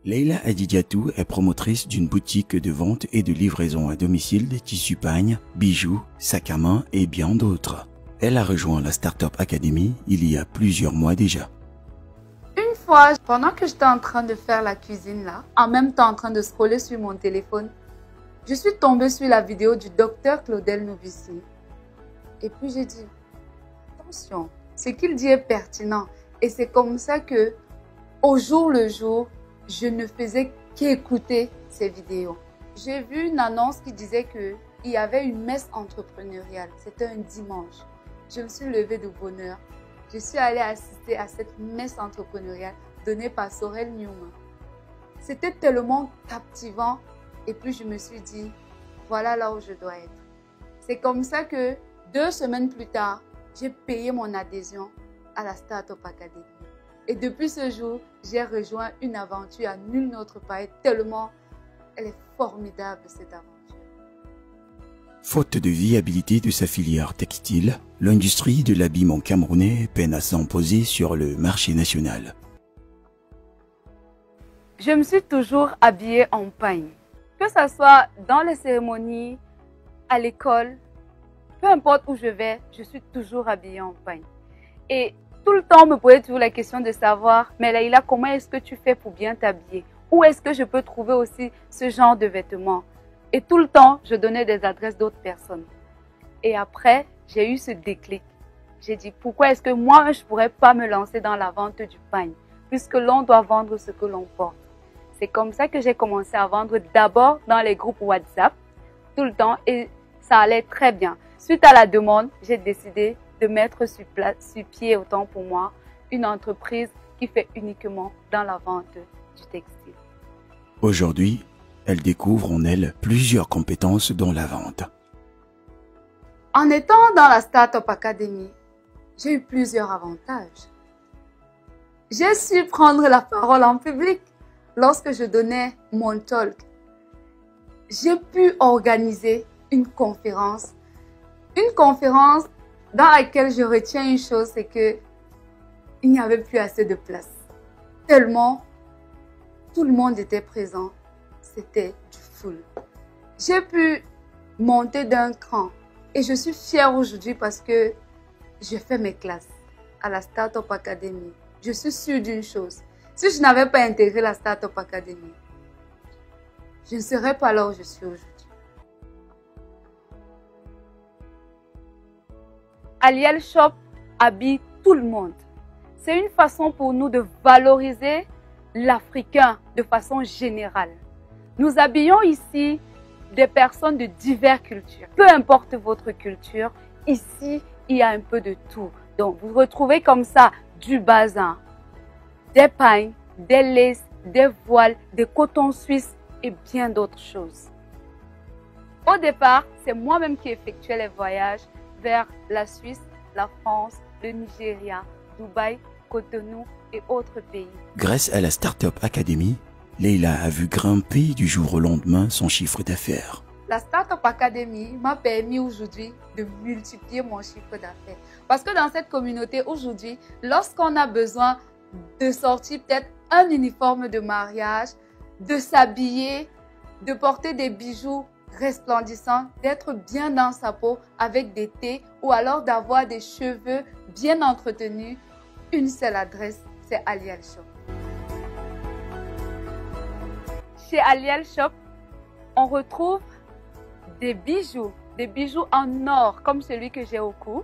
Leila Adidjatou est promotrice d'une boutique de vente et de livraison à domicile de tissus pagnes, bijoux, sacs à main et bien d'autres. Elle a rejoint la Startup Academy il y a plusieurs mois déjà. Une fois, pendant que j'étais en train de faire la cuisine là, en même temps en train de scroller sur mon téléphone, je suis tombée sur la vidéo du docteur Claudel Novici. Et puis j'ai dit, attention, ce qu'il dit est pertinent. Et c'est comme ça que, au jour le jour, je ne faisais qu'écouter ces vidéos. J'ai vu une annonce qui disait qu'il y avait une messe entrepreneuriale. C'était un dimanche. Je me suis levée de bonne heure. Je suis allée assister à cette messe entrepreneuriale donnée par Sorel Newman. C'était tellement captivant. Et puis je me suis dit, voilà là où je dois être. C'est comme ça que 2 semaines plus tard, j'ai payé mon adhésion à la Startup Academy. Et depuis ce jour, j'ai rejoint une aventure à nul autre pareil, tellement elle est formidable cette aventure. Faute de viabilité de sa filière textile, l'industrie de l'habillement camerounais peine à s'imposer sur le marché national. Je me suis toujours habillée en pagne. Que ce soit dans les cérémonies, à l'école, peu importe où je vais, je suis toujours habillée en pagne. Et tout le temps, on me posait toujours la question de savoir, mais Leila, comment est-ce que tu fais pour bien t'habiller? Où est-ce que je peux trouver aussi ce genre de vêtements? Et tout le temps, je donnais des adresses d'autres personnes. Et après, j'ai eu ce déclic. J'ai dit, pourquoi est-ce que moi, je ne pourrais pas me lancer dans la vente du pagne, puisque l'on doit vendre ce que l'on porte. C'est comme ça que j'ai commencé à vendre d'abord dans les groupes WhatsApp, tout le temps, et ça allait très bien. Suite à la demande, j'ai décidé de mettre sur pied, autant pour moi, une entreprise qui fait uniquement dans la vente du textile. Aujourd'hui, elle découvre en elle plusieurs compétences dans la vente. En étant dans la Startup Academy, j'ai eu plusieurs avantages. J'ai su prendre la parole en public lorsque je donnais mon talk. J'ai pu organiser une conférence dans laquelle je retiens une chose, c'est que il n'y avait plus assez de place. Tellement tout le monde était présent, c'était du full. J'ai pu monter d'un cran et je suis fière aujourd'hui parce que j'ai fait mes classes à la Startup Academy. Je suis sûre d'une chose, si je n'avais pas intégré la Startup Academy, je ne serais pas là où je suis aujourd'hui. Aliel Shop habille tout le monde. C'est une façon pour nous de valoriser l'Africain de façon générale. Nous habillons ici des personnes de diverses cultures. Peu importe votre culture, ici, il y a un peu de tout. Donc, vous retrouvez comme ça du bazin, des pagnes, des laces, des voiles, des cotons suisses et bien d'autres choses. Au départ, c'est moi-même qui effectuais les voyages vers la Suisse, la France, le Nigeria, Dubaï, Cotonou et autres pays. Grâce à la Startup Academy, Leila a vu grimper du jour au lendemain son chiffre d'affaires. La Startup Academy m'a permis aujourd'hui de multiplier mon chiffre d'affaires. Parce que dans cette communauté aujourd'hui, lorsqu'on a besoin de sortir peut-être un uniforme de mariage, de s'habiller, de porter des bijoux resplendissant, d'être bien dans sa peau avec des thés ou alors d'avoir des cheveux bien entretenus, une seule adresse, c'est Aliel Shop. Chez Aliel Shop, on retrouve des bijoux en or comme celui que j'ai au cou,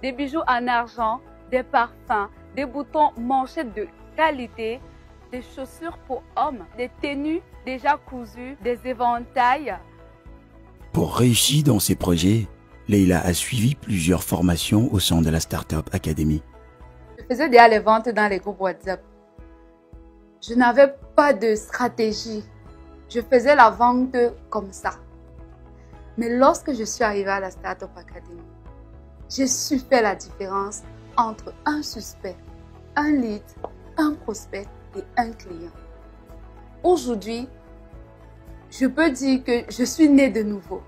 des bijoux en argent, des parfums, des boutons manchettes de qualité, des chaussures pour hommes, des tenues déjà cousues, des éventails. Pour réussir dans ses projets, Leila a suivi plusieurs formations au sein de la Startup Academy. Je faisais déjà les ventes dans les groupes WhatsApp. Je n'avais pas de stratégie. Je faisais la vente comme ça. Mais lorsque je suis arrivée à la Startup Academy, j'ai su faire la différence entre un suspect, un lead, un prospect et un client. Aujourd'hui, je peux dire que je suis née de nouveau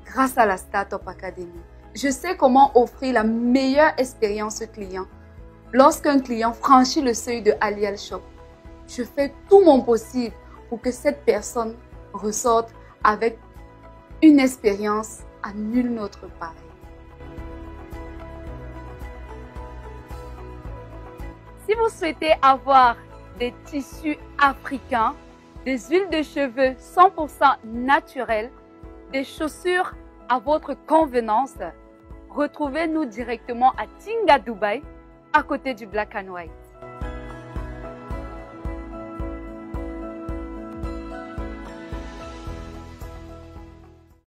grâce à la Startup Academy. Je sais comment offrir la meilleure expérience client. Lorsqu'un client franchit le seuil de Aliel Shop, je fais tout mon possible pour que cette personne ressorte avec une expérience à nul autre pareil. Si vous souhaitez avoir des tissus africains, des huiles de cheveux 100% naturelles, des chaussures à votre convenance, retrouvez-nous directement à Tinga Dubai, à côté du Black and White.